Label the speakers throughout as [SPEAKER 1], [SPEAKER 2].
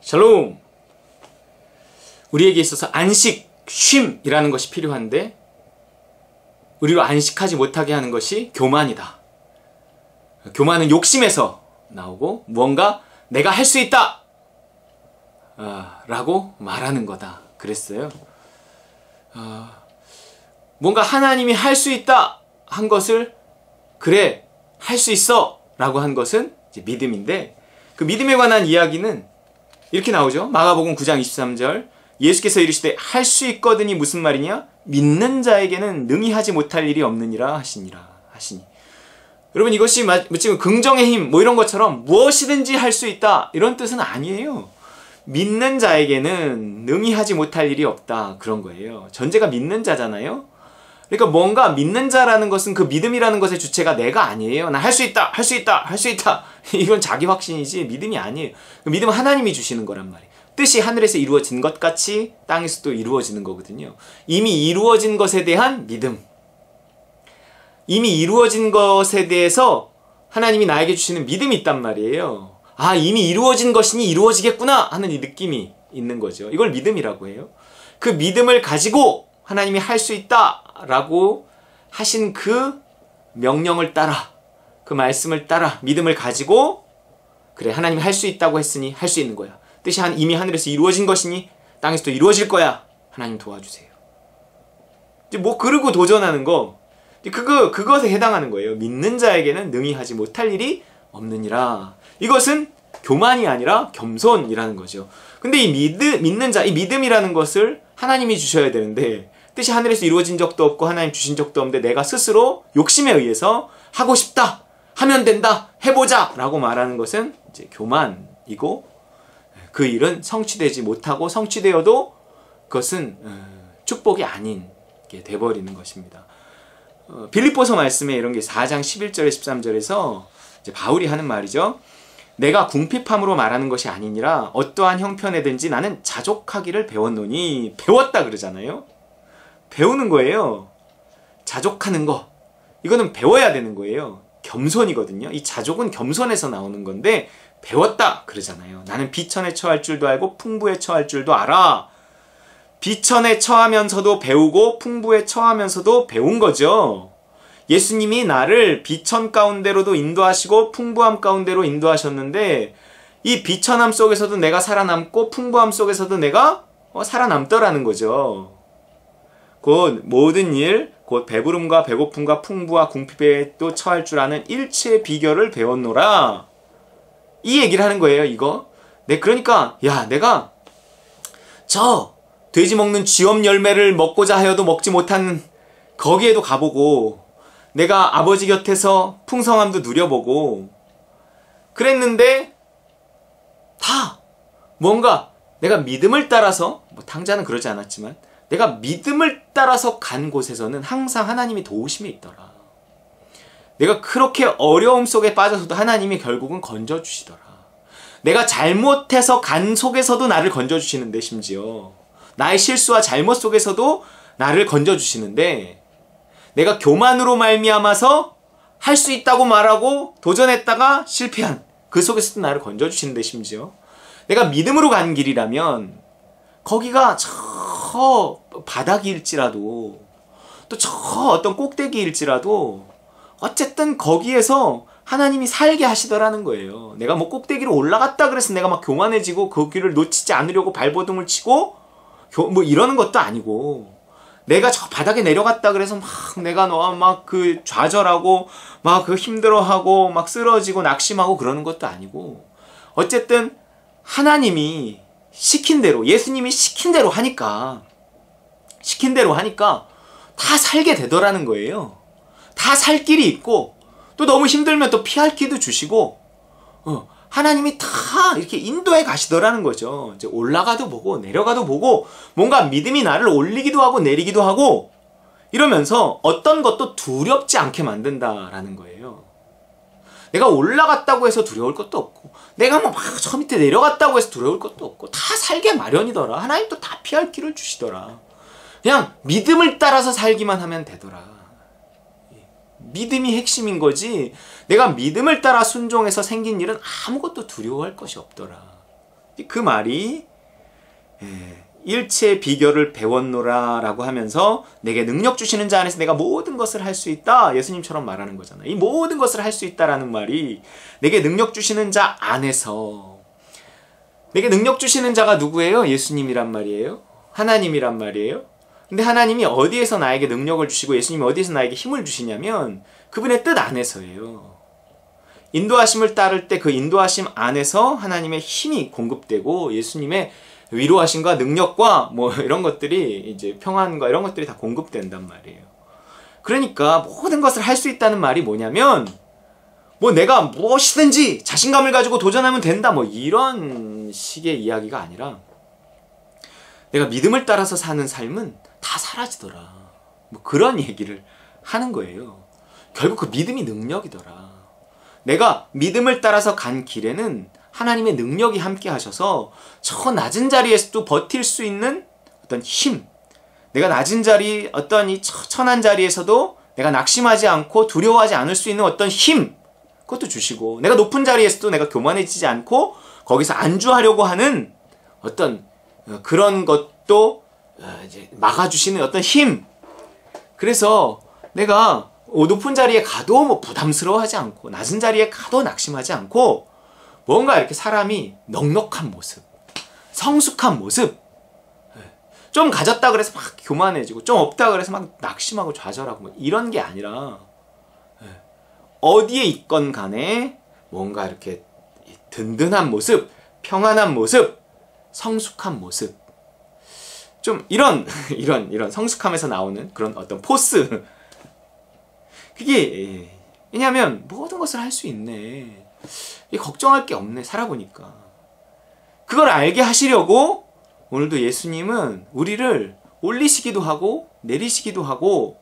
[SPEAKER 1] 샬롬! 우리에게 있어서 안식, 쉼이라는 것이 필요한데 우리로 안식하지 못하게 하는 것이 교만이다. 교만은 욕심에서 나오고 무언가 내가 할 수 있다! 라고 말하는 거다. 그랬어요. 뭔가 하나님이 할 수 있다! 한 것을 그래, 할 수 있어! 라고 한 것은 이제 믿음인데 그 믿음에 관한 이야기는 이렇게 나오죠. 마가복음 9장 23절 예수께서 이르시되 할 수 있거든이 무슨 말이냐? 믿는 자에게는 능히 하지 못할 일이 없느니라 하시니. 여러분 이것이 지금 긍정의 힘 뭐 이런 것처럼 무엇이든지 할 수 있다 이런 뜻은 아니에요. 믿는 자에게는 능히 하지 못할 일이 없다 그런 거예요. 전제가 믿는 자잖아요. 그러니까 뭔가 믿는 자라는 것은 그 믿음이라는 것의 주체가 내가 아니에요. 나 할 수 있다, 할 수 있다, 할 수 있다. 이건 자기 확신이지 믿음이 아니에요. 믿음은 하나님이 주시는 거란 말이에요. 뜻이 하늘에서 이루어진 것 같이 땅에서도 이루어지는 거거든요. 이미 이루어진 것에 대한 믿음. 이미 이루어진 것에 대해서 하나님이 나에게 주시는 믿음이 있단 말이에요. 아, 이미 이루어진 것이니 이루어지겠구나 하는 이 느낌이 있는 거죠. 이걸 믿음이라고 해요. 그 믿음을 가지고 하나님이 할 수 있다라고 하신 그 명령을 따라, 그 말씀을 따라 믿음을 가지고 그래, 하나님이 할 수 있다고 했으니 할 수 있는 거야. 뜻이 이미 하늘에서 이루어진 것이니 땅에서도 이루어질 거야. 하나님 도와주세요. 이제 뭐 그러고 도전하는 거, 그것에 해당하는 거예요. 믿는 자에게는 능히 하지 못할 일이 없느니라. 이것은 교만이 아니라 겸손이라는 거죠. 근데 이 믿는 자, 이 믿음이라는 것을 하나님이 주셔야 되는데 뜻이 하늘에서 이루어진 적도 없고 하나님 주신 적도 없는데 내가 스스로 욕심에 의해서 하고 싶다, 하면 된다, 해보자 라고 말하는 것은 이제 교만이고 그 일은 성취되지 못하고 성취되어도 그것은 축복이 아닌 게 돼버리는 것입니다. 빌립보서 말씀에 이런 게 4장 11절에 13절에서 이제 바울이 하는 말이죠. 내가 궁핍함으로 말하는 것이 아니니라 어떠한 형편에든지 나는 자족하기를 배웠노니. 배웠다 그러잖아요. 배우는 거예요. 자족하는 거. 이거는 배워야 되는 거예요. 겸손이거든요. 이 자족은 겸손에서 나오는 건데 배웠다 그러잖아요. 나는 비천에 처할 줄도 알고 풍부에 처할 줄도 알아. 비천에 처하면서도 배우고 풍부에 처하면서도 배운 거죠. 예수님이 나를 비천 가운데로도 인도하시고 풍부함 가운데로 인도하셨는데 이 비천함 속에서도 내가 살아남고 풍부함 속에서도 내가 살아남더라는 거죠. 곧 모든 일, 곧 배부름과 배고픔과 풍부와 궁핍에 또 처할 줄 아는 일체의 비결을 배웠노라. 이 얘기를 하는 거예요, 이거. 네, 그러니까 야, 내가 저 돼지 먹는 쥐엄 열매를 먹고자 하여도 먹지 못한 거기에도 가보고 내가 아버지 곁에서 풍성함도 누려보고 그랬는데 다 뭔가 내가 믿음을 따라서, 뭐 당자는 그러지 않았지만 내가 믿음을 따라서 간 곳에서는 항상 하나님이 도우심이 있더라. 내가 그렇게 어려움 속에 빠져서도 하나님이 결국은 건져주시더라. 내가 잘못해서 간 속에서도 나를 건져주시는데, 심지어 나의 실수와 잘못 속에서도 나를 건져주시는데, 내가 교만으로 말미암아서 할 수 있다고 말하고 도전했다가 실패한 그 속에서도 나를 건져주시는데, 심지어 내가 믿음으로 간 길이라면 거기가 저 바닥일지라도 또 저 어떤 꼭대기일지라도 어쨌든 거기에서 하나님이 살게 하시더라는 거예요. 내가 뭐 꼭대기로 올라갔다 그래서 내가 막 교만해지고 그 길을 놓치지 않으려고 발버둥을 치고 뭐 이러는 것도 아니고, 내가 저 바닥에 내려갔다 그래서 막 내가 막 그 좌절하고 막 그 힘들어하고 막 쓰러지고 낙심하고 그러는 것도 아니고, 어쨌든 하나님이 시킨 대로, 예수님이 시킨 대로 하니까 다 살게 되더라는 거예요. 다 살 길이 있고 또 너무 힘들면 또 피할 길도 주시고 하나님이 다 이렇게 인도해 가시더라는 거죠. 이제 올라가도 보고 내려가도 보고 뭔가 믿음이 나를 올리기도 하고 내리기도 하고 이러면서 어떤 것도 두렵지 않게 만든다라는 거예요. 내가 올라갔다고 해서 두려울 것도 없고 내가 막 저 밑에 내려갔다고 해서 두려울 것도 없고 다 살게 마련이더라. 하나님도 다 피할 길을 주시더라. 그냥 믿음을 따라서 살기만 하면 되더라. 믿음이 핵심인 거지 내가 믿음을 따라 순종해서 생긴 일은 아무것도 두려워할 것이 없더라. 그 말이 일체의 비결을 배웠노라 라고 하면서 내게 능력 주시는 자 안에서 내가 모든 것을 할 수 있다. 예수님처럼 말하는 거잖아. 이 모든 것을 할 수 있다라는 말이 내게 능력 주시는 자 안에서, 내게 능력 주시는 자가 누구예요? 예수님이란 말이에요. 하나님이란 말이에요. 근데 하나님이 어디에서 나에게 능력을 주시고 예수님이 어디에서 나에게 힘을 주시냐면 그분의 뜻 안에서예요. 인도하심을 따를 때 그 인도하심 안에서 하나님의 힘이 공급되고 예수님의 위로하심과 능력과 뭐 이런 것들이 이제 평안과 이런 것들이 다 공급된단 말이에요. 그러니까 모든 것을 할 수 있다는 말이 뭐냐면 뭐 내가 무엇이든지 자신감을 가지고 도전하면 된다 뭐 이런 식의 이야기가 아니라 내가 믿음을 따라서 사는 삶은 다 사라지더라. 뭐 그런 얘기를 하는 거예요. 결국 그 믿음이 능력이더라. 내가 믿음을 따라서 간 길에는 하나님의 능력이 함께 하셔서 저 낮은 자리에서도 버틸 수 있는 어떤 힘, 내가 낮은 자리, 어떤 이 처천한 자리에서도 내가 낙심하지 않고 두려워하지 않을 수 있는 어떤 힘, 그것도 주시고, 내가 높은 자리에서도 내가 교만해지지 않고 거기서 안주하려고 하는 어떤 그런 것도 이제 막아주시는 어떤 힘. 그래서 내가 높은 자리에 가도 뭐 부담스러워하지 않고 낮은 자리에 가도 낙심하지 않고 뭔가 이렇게 사람이 넉넉한 모습, 성숙한 모습, 좀 가졌다 그래서 막 교만해지고 좀 없다 그래서 막 낙심하고 좌절하고 뭐 이런 게 아니라 어디에 있건 간에 뭔가 이렇게 든든한 모습, 평안한 모습, 성숙한 모습, 좀 이런 성숙함에서 나오는 그런 어떤 포스, 그게 왜냐하면 모든 것을 할 수 있네, 걱정할 게 없네, 살아보니까. 그걸 알게 하시려고 오늘도 예수님은 우리를 올리시기도 하고 내리시기도 하고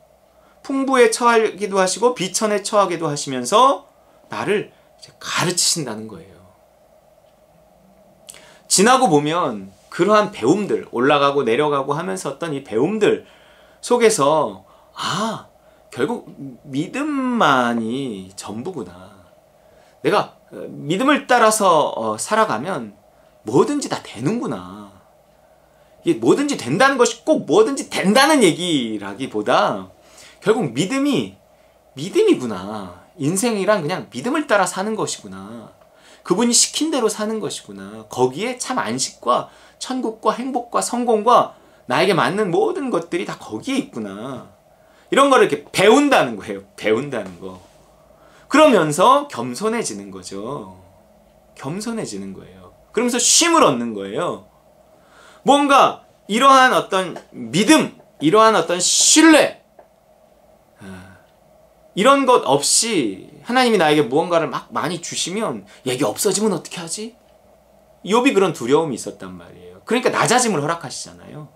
[SPEAKER 1] 풍부에 처하기도 하시고 비천에 처하기도 하시면서 나를 이제 가르치신다는 거예요. 지나고 보면 그러한 배움들, 올라가고 내려가고 하면서 어떤 이 배움들 속에서 결국 믿음만이 전부구나. 내가 믿음을 따라서 살아가면 뭐든지 다 되는구나. 이게 뭐든지 된다는 것이 꼭 뭐든지 된다는 얘기라기보다 결국 믿음이구나. 인생이란 그냥 믿음을 따라 사는 것이구나. 그분이 시킨 대로 사는 것이구나. 거기에 참 안식과 천국과 행복과 성공과 나에게 맞는 모든 것들이 다 거기에 있구나. 이런 거를 이렇게 배운다는 거예요. 배운다는 거. 그러면서 겸손해지는 거죠. 겸손해지는 거예요. 그러면서 쉼을 얻는 거예요. 뭔가 이러한 어떤 믿음, 이러한 어떤 신뢰, 이런 것 없이 하나님이 나에게 무언가를 막 많이 주시면 이게 없어지면 어떻게 하지? 욥이 그런 두려움이 있었단 말이에요. 그러니까 낮아짐을 허락하시잖아요.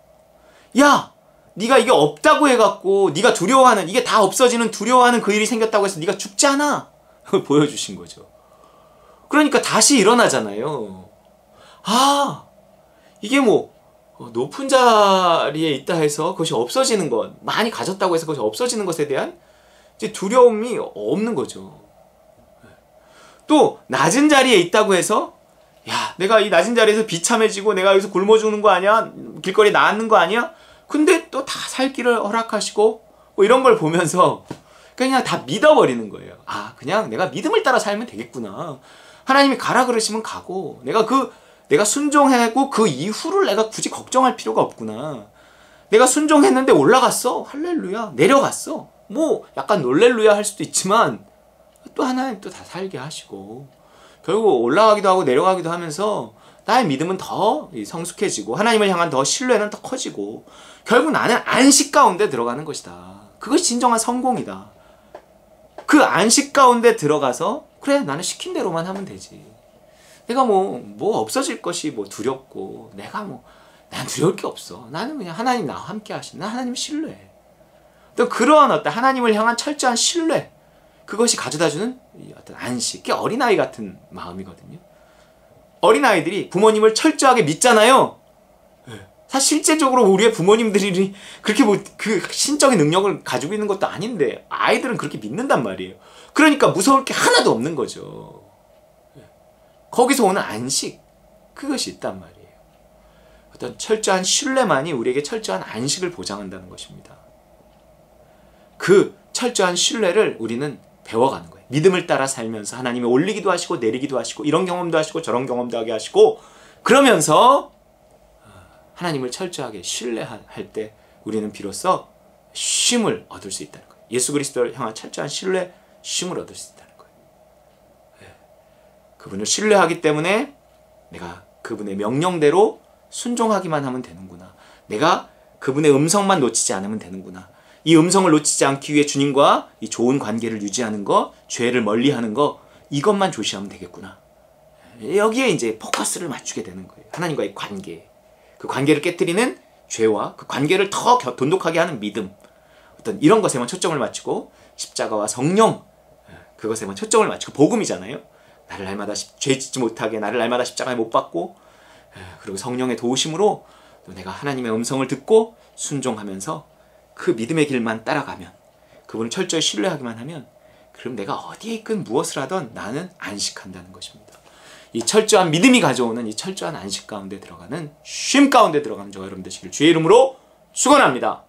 [SPEAKER 1] 야! 네가 이게 없다고 해갖고 네가 두려워하는, 이게 다 없어지는 두려워하는 그 일이 생겼다고 해서 네가 죽지 않아. 그걸 보여주신 거죠. 그러니까 다시 일어나잖아요. 이게 뭐 높은 자리에 있다 해서 그것이 없어지는 것, 많이 가졌다고 해서 그것이 없어지는 것에 대한 이제 두려움이 없는 거죠. 또 낮은 자리에 있다고 해서 야, 내가 이 낮은 자리에서 비참해지고 내가 여기서 굶어 죽는 거 아니야? 길거리에 나앉는 거 아니야? 근데 또 다 살 길을 허락하시고 뭐 이런 걸 보면서 그냥 다 믿어버리는 거예요. 그냥 내가 믿음을 따라 살면 되겠구나. 하나님이 가라 그러시면 가고 내가 순종하고 그 이후를 내가 굳이 걱정할 필요가 없구나. 내가 순종했는데 올라갔어. 할렐루야. 내려갔어. 뭐 약간 놀렐루야 할 수도 있지만 또 하나님 또 다 살게 하시고 결국 올라가기도 하고 내려가기도 하면서 나의 믿음은 더 성숙해지고 하나님을 향한 더 신뢰는 더 커지고 결국 나는 안식 가운데 들어가는 것이다. 그것이 진정한 성공이다. 그 안식 가운데 들어가서 그래, 나는 시킨 대로만 하면 되지. 내가 뭐 없어질 것이 뭐 두렵고 난 두려울 게 없어. 나는 그냥 하나님 나와 함께 하시는, 난 하나님 신뢰해. 또 그러한 어떤 하나님을 향한 철저한 신뢰, 그것이 가져다주는 어떤 안식, 그게 어린아이 같은 마음이거든요. 어린아이들이 부모님을 철저하게 믿잖아요. 사실 실제적으로 우리의 부모님들이 그렇게 그 신적인 능력을 가지고 있는 것도 아닌데 아이들은 그렇게 믿는단 말이에요. 그러니까 무서울 게 하나도 없는 거죠. 거기서 오는 안식, 그것이 있단 말이에요. 어떤 철저한 신뢰만이 우리에게 철저한 안식을 보장한다는 것입니다. 그 철저한 신뢰를 우리는 배워가는 거예요. 믿음을 따라 살면서 하나님이 올리기도 하시고 내리기도 하시고 이런 경험도 하시고 저런 경험도 하게 하시고 그러면서 하나님을 철저하게 신뢰할 때 우리는 비로소 쉼을 얻을 수 있다는 거예요. 예수 그리스도를 향한 철저한 신뢰, 쉼을 얻을 수 있다는 거예요. 그분을 신뢰하기 때문에 내가 그분의 명령대로 순종하기만 하면 되는구나. 내가 그분의 음성만 놓치지 않으면 되는구나. 이 음성을 놓치지 않기 위해 주님과 이 좋은 관계를 유지하는 거, 죄를 멀리하는 거, 이것만 조시하면 되겠구나. 여기에 이제 포커스를 맞추게 되는 거예요. 하나님과의 관계. 그 관계를 깨뜨리는 죄와 그 관계를 더 돈독하게 하는 믿음. 어떤 이런 것에만 초점을 맞추고 십자가와 성령, 그것에만 초점을 맞추고 복음이잖아요. 나를 날마다 죄 짓지 못하게 나를 날마다 십자가에 못 박고 그리고 성령의 도우심으로 또 내가 하나님의 음성을 듣고 순종하면서 그 믿음의 길만 따라가면 그분을 철저히 신뢰하기만 하면 그럼 내가 어디에 있건 무엇을 하던 나는 안식한다는 것입니다. 이 철저한 믿음이 가져오는 이 철저한 안식 가운데 들어가는 쉼 가운데 들어가는 저와 여러분 되시길 주의 이름으로 축원합니다.